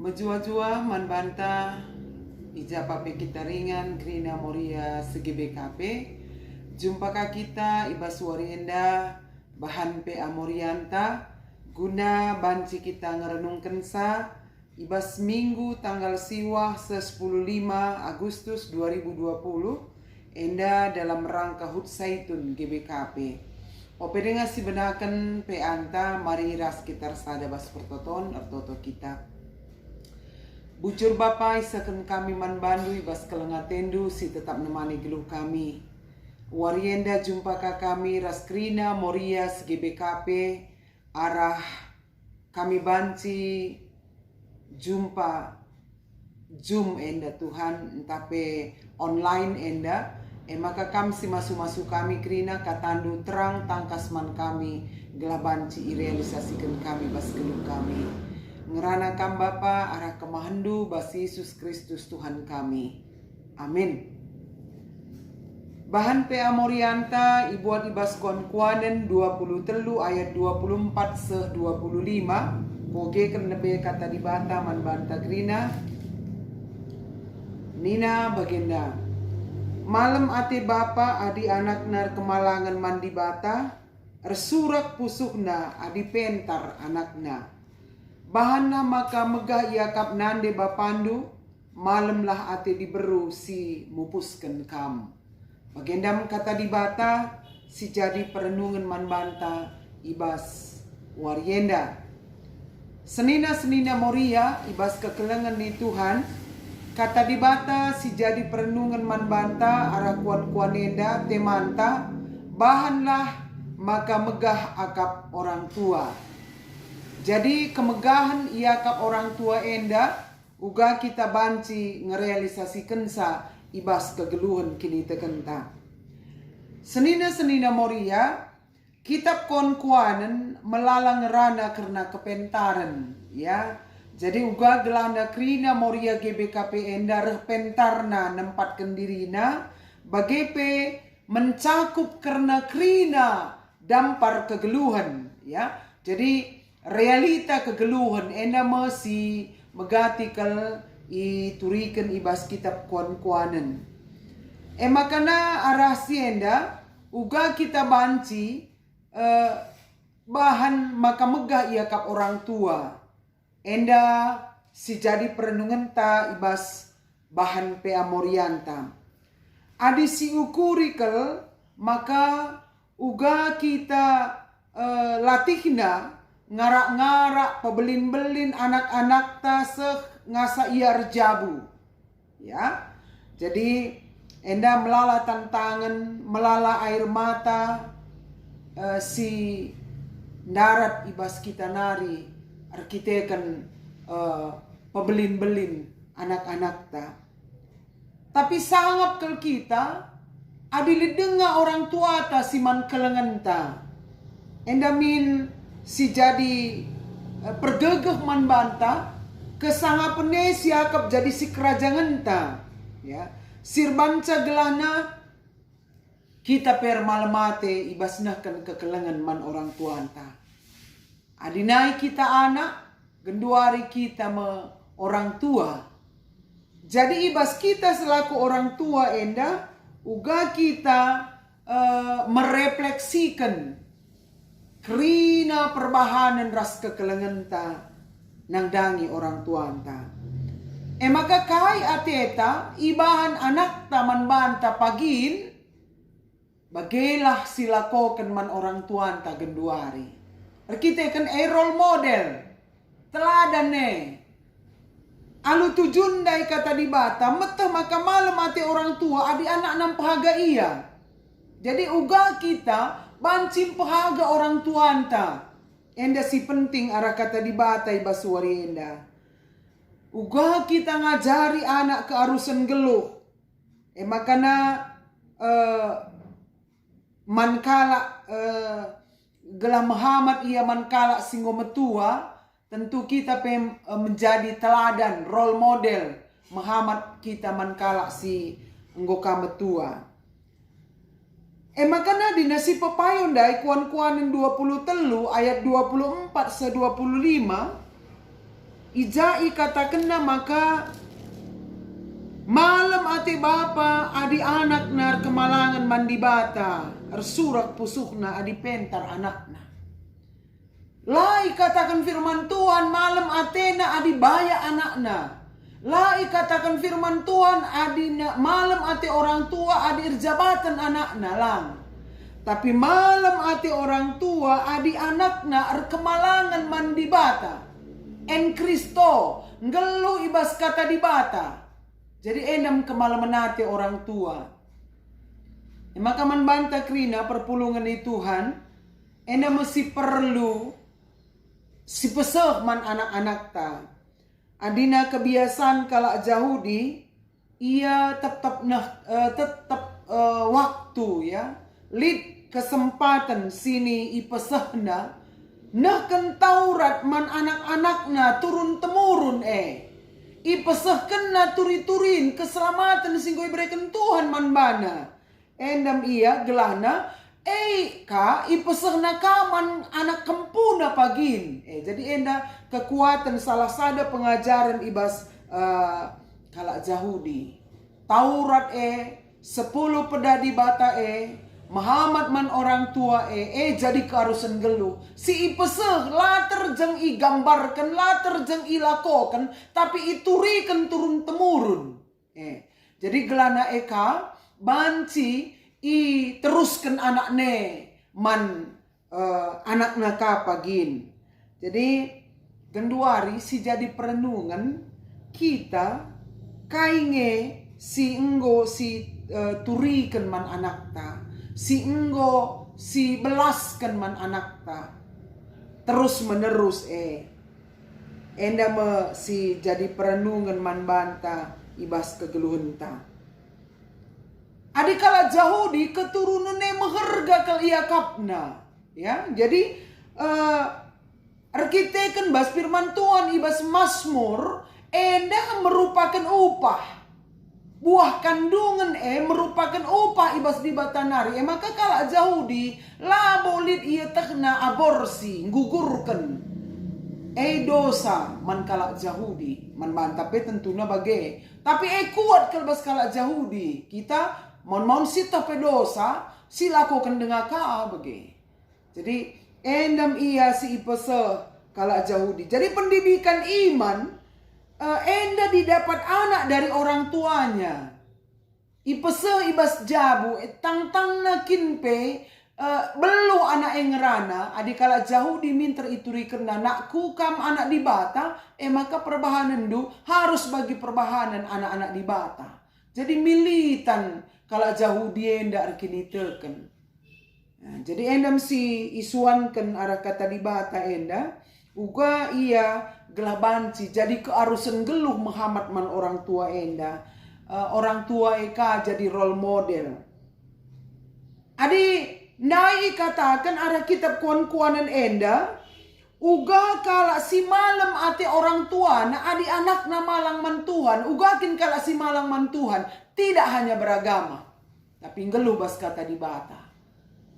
Mejua-jua man banta ija pape kita ringan Grina Moria segi BKP. Jumpa kita iba suari enda bahan pe amorianta guna banci kita ngerenungkan sa iba seminggu tanggal siwah 10-5 Agustus 2020 enda dalam rangka Hut Saitun GBKP. Ope dengan si benakan pe anta mari ras sekitar sada bas pertoton artoto kita. Bujur Bapa isakan kami man bandui bas kelengatendu si tetap nemani geluh kami. Warienda jumpa ka kami Raskrina Moria GBKP arah kami banci jumpa Zoom enda Tuhan entape online enda maka kami si masu kami krina katandu terang tangkas man kami gelabanci irealisasikan kami bas geluh kami. Ngerana kam Bapa arah kemahandu bas Yesus Kristus Tuhan kami. Amin. Bahan PA Morianta ibuat ibas kuan-kuanen 23 ayat 24 seh 25. Poge kan lebe kata di bata man banta grina. Nina bagenda. Malam ate Bapa adi anak nar kemalangan mandi bata. Resurak pusukna adi pentar anakna. Bahanna maka megah iakap nande bapandu, malamlah ate diberu si mupuskan kam. Bagendam kata di bata, si jadi perenungan man banta, ibas warienda. Senina Moria, ibas kekelengan di Tuhan, kata di bata, si jadi perenungan man banta, arah kuan-kuanenda, temanta, bahanlah maka megah akap orang tua. Jadi kemegahan iakap orang tua enda uga kita banci ngerealisasikan sa ibas kegeluhan kini tekenta. Senina Moria kitab konkuanen melalang rana karena kepentaran ya. Jadi uga gelanda krina Moria GBKP enda repentarna nempatkan dirina bagepe mencakup karena krina dampar kegeluhan ya. Jadi realita kegeluhan enda mesi megatikal iturikan ibas kitab kuan-kuanen. Makana arah sienda uga kita banci bahan maka megah iakap orang tua. Enda si jadi perenungan ta ibas bahan PA Morianta. Adi si ukurikal maka uga kita latihna ngarak-ngarak pebelin-belin anak-anak ta ngasa ia rejabu ya. Jadi enda melala tantangan, melala air mata si darat ibas kita nari arkitekan pebelin-belin anak-anak ta. Tapi sangat kel kita adili denga orang tua ta siman kelengan ta. Enda min si jadi pergegeh man banta kesangapene siakap jadi si kerajangan ta ya sirbanca gelana kita per malamate ibasnahkan kekelengan man orang tuanta adinai kita anak genduari kita me orang tua jadi ibas kita selaku orang tua enda uga kita merefleksikan krina perbahanan ras kekelengan ta nang dangi orang tuanta. Maka kai ateta ibahan anak taman banta pagin bagelah silakokan man orang tuanta genduari. Kita kan role model teladan ne. Alu tujundai kata di bata meteh maka malam ate orang tua adi anak nam pahaga iya. Jadi uga kita bancim pahaga orang tuanta. Enda si penting arah kata di batai basuari enda. Uga kita ngajari anak ke arusan geluh. Makana mankala gelah Muhammad ia mankala singo metua. Tentu kita menjadi teladan, role model. Muhammad kita mankala si nggoka metua. Makana di nasi pepayon dai kuan-kuanen 23 ayat 24 se 25 Ijai katakanna maka malam ate bapa adi anak nar kemalangan mandi bata ersurak pusukna adi pentar anakna. Lai katakan firman Tuhan malam atena adi baya anakna. Lai katakan firman Tuhan malam ate orang tua adi irjabatan anakna lang. Tapi malam ate orang tua adi anakna kemalangan mandi bata. En Kristo ngelu ibas kata di bata. Jadi enam kemalaman ate orang tua. Maka man banta krina perpulungan di Tuhan. Enam mesti perlu si peseh man anak-anak ta. Adina kebiasaan kalau Yahudi, ia tetap waktu ya, lid kesempatan sini ipesehna, nah ken Taurat man anak-anakna turun temurun ipesehken na turi-turin keselamatan singgoy berikan Tuhan man bana. Endam ia gelahna ka ipesehna kaman anak kempuna pagin. Jadi enda kekuatan salah sada pengajaran ibas kalak Yahudi. Taurat 10 pedadi bata Muhammad man orang tua jadi kearusan gelu. Si ipeseh later jeng i gambarkan, later jeng i lakokan, tapi iturikan turun temurun. Jadi gelana eka banci i teruskan anakne man anakna ka pagin. Jadi genduari si jadi perenungan kita kainge si enggo si turikan man anakta, si enggo si belaskan man anakta terus menerus enda me si jadi perenungan man banta ibas kegeluhenta. Adikala Yahudi keturunannya meherga kal ia kapna. Ya, jadi arkiteken bas firman Tuhan ibas Mazmur enda merupakan upah. Buah kandungan merupakan upah ibas di batanari. Maka kala Yahudi labolit ia tekna aborsi, gugurkan. Dosa man kala Yahudi man bantap tentunya bage. Tapi kuat kalbas kala Yahudi kita mon sita pedosa silakukan dengan ka bagi. Jadi endam ia si ipese kala Yahudi. Jadi pendidikan iman enda didapat anak dari orang tuanya. Ipese ibas jabu tang nakin pe belu anak ngerana adikala Yahudi minter ituri kena nakku kam anak di bata maka perbahanan du harus bagi perbahanan anak-anak di bata. Jadi militan kalau Yahudi enda kini teken. Jadi endam si isuankan arah kata di bata enda. Uga ia gelabanci jadi kearusan geluh Muhammad man orang tua enda. Orang tua eka jadi role model. Adi nai katakan arah kitab kuan-kuanan enda. Uga kala si malam ate orang tua na adi anak na malang man Tuhan. Ugakin kala si malang man Tuhan. Tidak hanya beragama. Tapi ngelu bas kata di bata.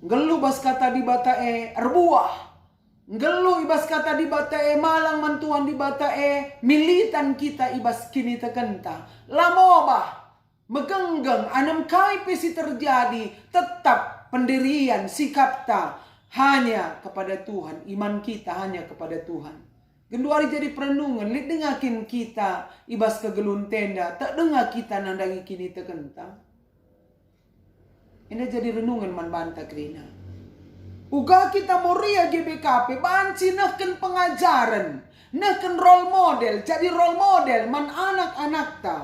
Ngelu bas kata di bata erbuah. Ngelu ibas kata di bata malang man Tuhan di bata militan kita ibas kini tekenta. Lamobah. Megenggeng anam kai pesi terjadi. Tetap pendirian sikap ta. Hanya kepada Tuhan. Iman kita hanya kepada Tuhan. Genduari jadi perenungan. Lid dengakin kita. Ibas kegelun tenda. Tak dengar kita nandangi kini tekenta. Ini jadi renungan man banta krina. Uga kita moria GBKP. Banci neken pengajaran. Neken role model. Jadi role model man anak-anak ta.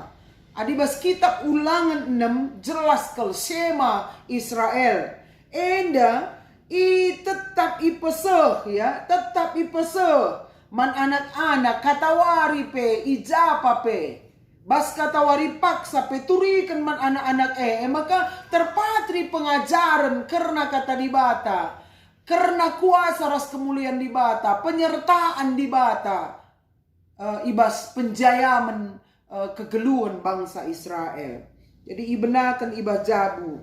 Adibas kitab ulangan 6. Jelas kel Shema Israel. Enda tetap ipeseh ya, tetap ipeseh man anak-anak katawari pe ijapa pe bas katawari paksa pe turikan man anak-anak maka terpatri pengajaran karena kata di bata, karena kuasa ras kemuliaan di bata, penyertaan di bata ibas penjayaman kegeluan bangsa Israel. Jadi ibenakan ibas jabu,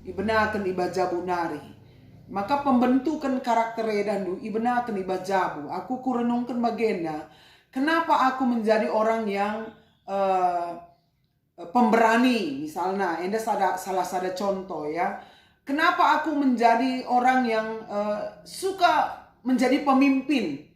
ibenakan ibas jabu nari. Maka pembentukan karakter dan du ibenakan ibas jabu. Aku kurenungkan bagena Kenapa aku menjadi orang yang pemberani, misalnya, enda salah sada contoh ya. Kenapa aku menjadi orang yang suka menjadi pemimpin?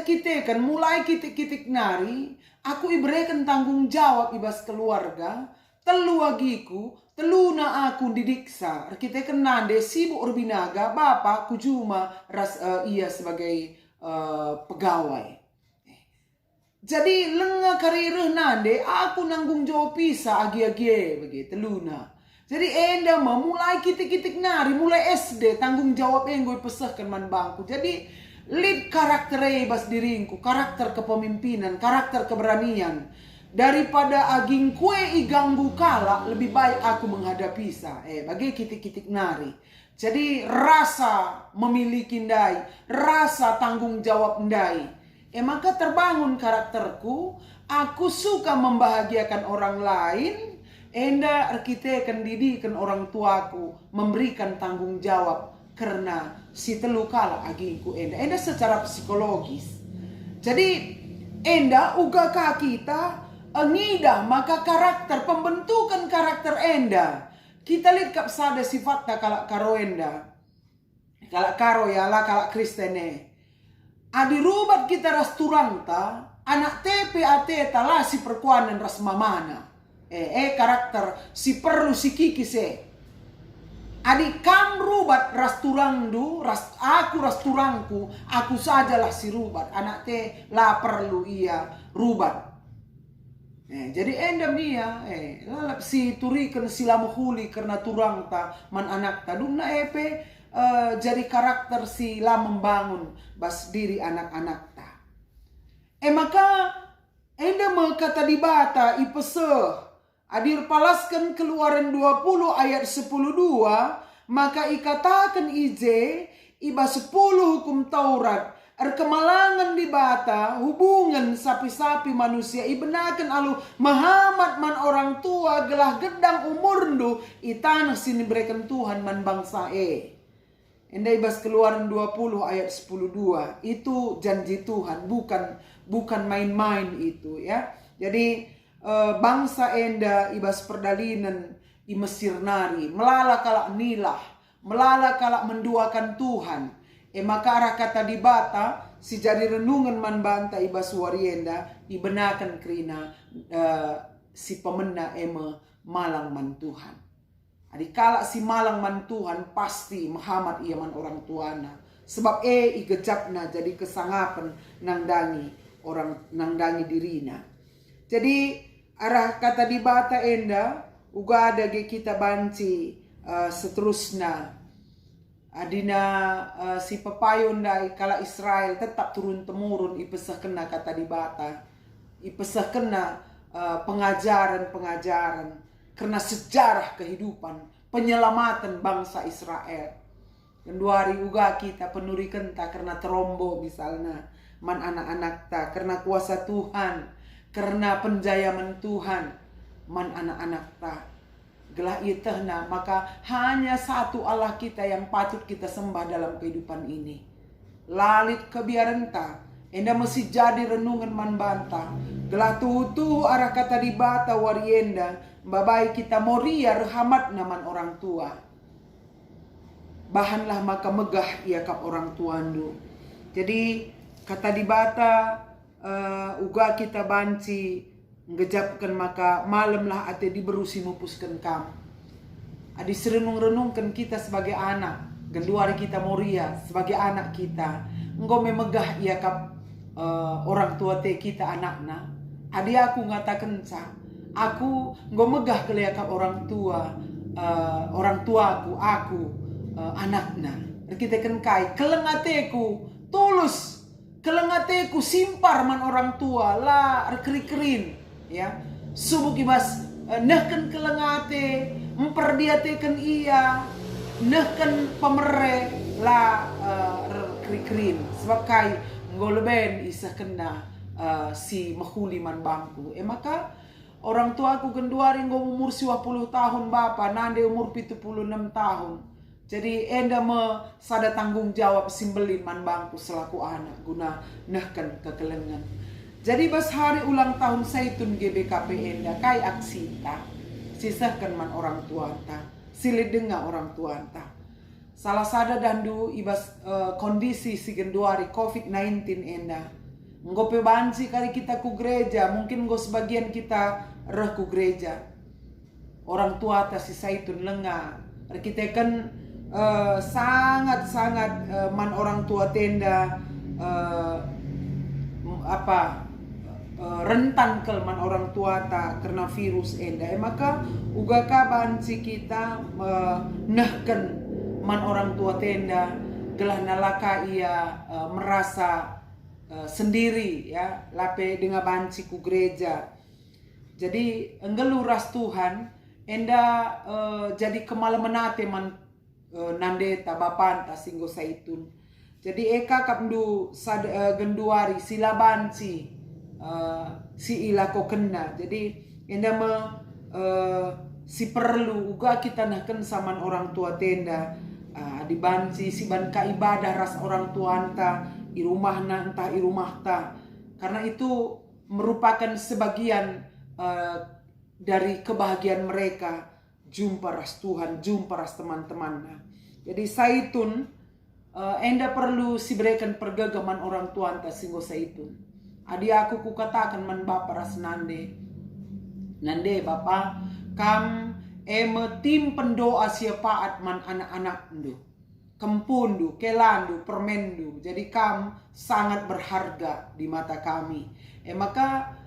Kita kan mulai kitik-kitik nari, aku iberikan tanggung jawab ibas keluarga, telu agiku, telu na aku didiksa. Kita kan nande sibuk urbinaga, bapak kujuma ia sebagai pegawai. Jadi lenga karir nande aku nanggung jawab pisa agi-agi begitu luna. Jadi enda mulai kitik-kitik nari mulai SD tanggung jawab yang gue pesahkan man bangku. Jadi lead karakter bas diringku, karakter kepemimpinan, karakter keberanian. Daripada aging kue iganggu kala lebih baik aku menghadapi sa. Bagi kitik-kitik nari. Jadi rasa memiliki ndai, rasa tanggung jawab ndai. Maka terbangun karakterku, aku suka membahagiakan orang lain, enda kita akan didikan orang tuaku, memberikan tanggung jawab karena si telu kala agingku enda secara psikologis. Jadi enda uga kita ngida maka karakter pembentukan karakter enda. Kita lihat kapsada sifatnya kalak karo enda. Kalak karo ya lah kalak Kristene. Adi rubat kita ras turanta, anak tepe ateta lah si perkuanan ras mamana. Karakter si perlu si kiki se. Adi kam rubat ras turangdu, aku ras turangku, aku sajalah si rubat. Anak te lah perlu ia rubat. Jadi endam dia, lalap si turikan sila muhuli karena turangta man anak ta dumna jadi karakter sila membangun bas diri anak-anak ta. Maka enda kata dibata ipeseh adir palaskan Keluaran 20 ayat 10:2 maka ikatakan ije iba 10 hukum Taurat kemalangan dibata hubungan sapi-sapi manusia ibenakan alu mahamat man orang tua gelah gedang umurndu itanah sini berikan Tuhan man bangsa Endai bas Keluaran 20 ayat 10:2 itu janji Tuhan, bukan main-main itu ya. Jadi bangsa enda ibas perdalinan i Mesir nari, melala kalak nilah, melala kalak menduakan Tuhan. Maka arah kata dibata si jadi renungan man banta ibas warienda ibenakan kerina si pemena malang man Tuhan. Adi kala si malang man Tuhan pasti mahamat ia man orang tuana. Sebab igejapna jadi kesangapan nangdangi orang nangdangi dirina. Jadi arah kata dibata enda uga ada ge kita banci seterusnya. Adina si pepayon dai kala Israel tetap turun temurun ipesah kena kata dibata. Ipesah kena pengajaran-pengajaran. Karena sejarah kehidupan, penyelamatan bangsa Israel. Dan 2 hari uga kita penurikan ta karena terombo misalnya. Man anak-anak ta karena kuasa Tuhan. Karena penjayaman Tuhan. Man anak-anak ta. Gelah itahna maka hanya satu Allah kita yang patut kita sembah dalam kehidupan ini. Lalit kebiaran ta. Enda mesti jadi renungan man banta. Gelah tuhu arah kata dibata warienda. Babai kita moria rehamat naman orang tua. Bahanlah maka megah ia kap orang tuandu. Jadi kata dibata uga kita banci ngejapkan maka malamlah ate diberusi mupuskan kam. Adi serenung-renungkan kita sebagai anak. Genduari kita moria sebagai anak kita. Engkau memegah ia kap orang tua te kita anakna. Adi aku ngatakan aku nggak megah keliakap orang tuaku, aku anaknya. Kita kan kai kelengateku tulus, kelengateku simpar man orang tua lah keri-kerin, ya. Subuk ibas nehken kelengate, memperdiatekan ia, nehken pemere lah keri-kerin. Sebab kai ngoleben isah kena si mahuli man bangku. Maka orang tua aku genduari umur 20 tahun bapa, nande umur 76 tahun. Jadi enda sada tanggung jawab simbelin man bangku selaku anak guna nehkan kekelengan. Jadi bas hari ulang tahun Saitun GBKP enda kai aksita. Sisahkan man orang tuanta, silid dengar orang tuanta. Salah sada dandu ibas kondisi si genduari COVID-19 enda. Ngope banci kali kita ku gereja, mungkin nggo sebagian kita reh ku gereja. Orang tua ta si Saitun lengah. Kita kan sangat-sangat man orang tua tenda rentan kelman orang tua ta karena virus enda. Maka ugaka banci kita nahkan man orang tua tenda gelah nalaka ia merasa sendiri ya lape dengan banci ku gereja. Jadi enggeluras Tuhan enda jadi kemalemenate man nandeta bapanta singgo Saitun. Jadi eka kapndu genduari sila banci si ila ko kena. Jadi enda si perlu uga kita nahken saman orang tua tenda di banci si ban ka ibadah ras orang tua anta i rumahna entah i rumahta, karena itu merupakan sebagian dari kebahagiaan mereka jumpa ras Tuhan, jumpa ras teman-temannya. Jadi Saitun enda perlu si berikan pergagaman orang tua anta singgo Saitun. Adi aku kukatakan man bapa ras nande bapa kam tim pendoa siapaat man anak-anak ndu kempundu kelandu permendu. Jadi kam sangat berharga di mata kami. Maka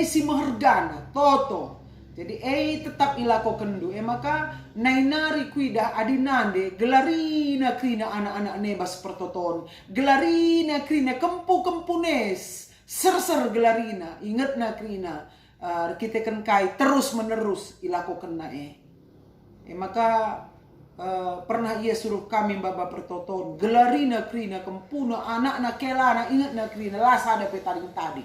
si mehergana toto. Jadi tetap ilako kendu. Maka nainari kuida adinande gelarina krina anak-anak nebas pertoton. Gelarina krina kempu-kempunes. Ser-ser gelarina. Ingat na krina. Kita kan kai terus menerus ilako kena maka pernah ia suruh kami baba pertoton gelarina krina kempuna anak-anak kelana ingat na krina lasa ada petaring tadi.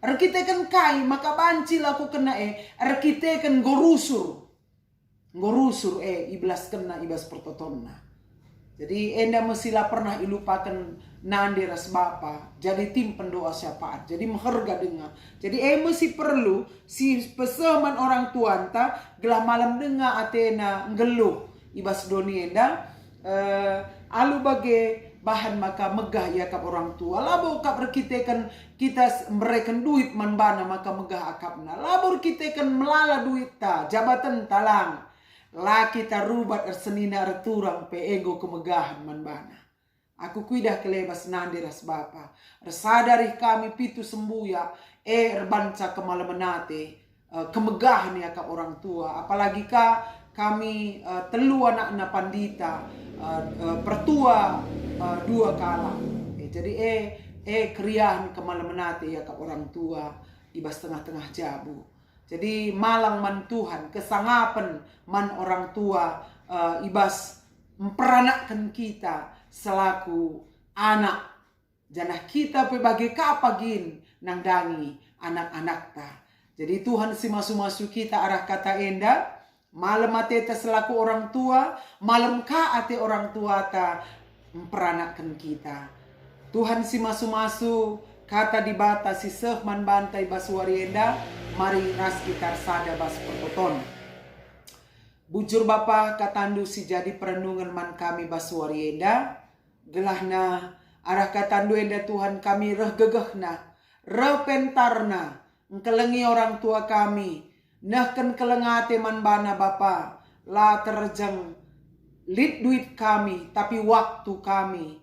Kita kan kai maka banci laku kena kita kan gorusur iblas kena ibas pertotonna. Jadi enda mesila pernah ilupakan nande ras bapa jadi tim pendoa syafaat. Jadi mengharga dengar. Jadi mesti perlu si peseman orang tuanta gelah malam dengar atena ngeluh ibas doni enda alu bage bahan maka megah ya kap orang tua. Labur kap kita kan kita mereken duit manbana maka megah akapna. Labur kita kan melala duit ta jabatan talang. La kita rubat ersenina erturang pe ego kemegahan manbana. Aku kuidah kelebas nande ras bapa. Resadari kami pitu sembuya erbanca kemalemenate kemegahan ya ka orang tua. Apalagi kami telu anak-anak pandita pertua dua kala. Jadi keriahan kemalemenate ya ka orang tua ibas tengah-tengah jabu. Jadi malang man Tuhan, kesangapan man orang tua ibas memperanakkan kita selaku anak. Janah kita sebagai kapagin nang dangi anak-anak ta. Jadi Tuhan si masu-masu kita arah kata enda, malam ateta selaku orang tua, malam ka ate orang tua ta memperanakkan kita. Tuhan si masu-masu kata dibatasi sehman bantai basuari enda, mari ras kita sada bas pertoton. Bujur bapa katandu si jadi perenungan man kami basuari enda, gelahna arah katandu enda Tuhan kami reh gegehna, reh pentarna, engkelengi orang tua kami, nahken kelengate man bana bapa, la terjang lid duit kami, tapi waktu kami,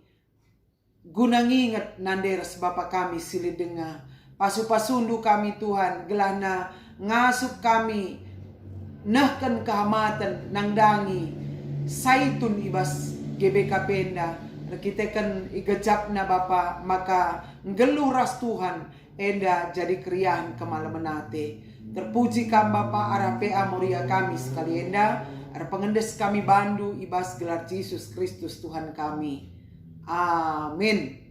guna nginget nanderes bapa kami silid dengar. Pasu-pasundu kami Tuhan, gelahna ngasup kami, nahkan kehamatan nang dangi, Saitun ibas GBK penda, kita kan igejapna bapa, maka ngeluh ras Tuhan, enda jadi keriahan kemalemenate. Terpuji kam bapa arah PA Moria kami sekali enda, arah pengendes kami bandu ibas gelar Yesus Kristus Tuhan kami. Amin.